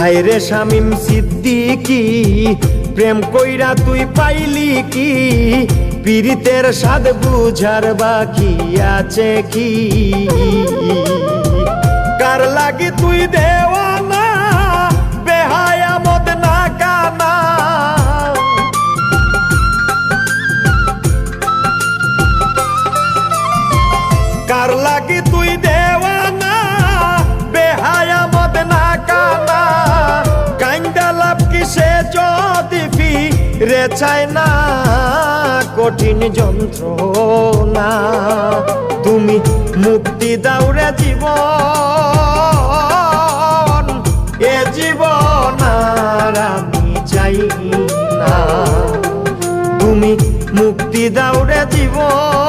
হায়রে শামিম সিদ্দিকী প্রেম কইরা তুই পাইলি কি পীড়িতের স্বাদ বুঝার বাকি আছে কি কার লাগি তুই দেওয়ানা বেহায়া মদ না কানা কার লাগি তুই দেওয়ানা বেহায়া মদ না কানা কাইন্দা লাভ কিসে যদি ফিরে চায় না কঠিন যন্ত্রণা তুমি মুক্তি দাও রে জীবন এ জীবন আর আমি চাই না তুমি মুক্তি দাও রে জীবন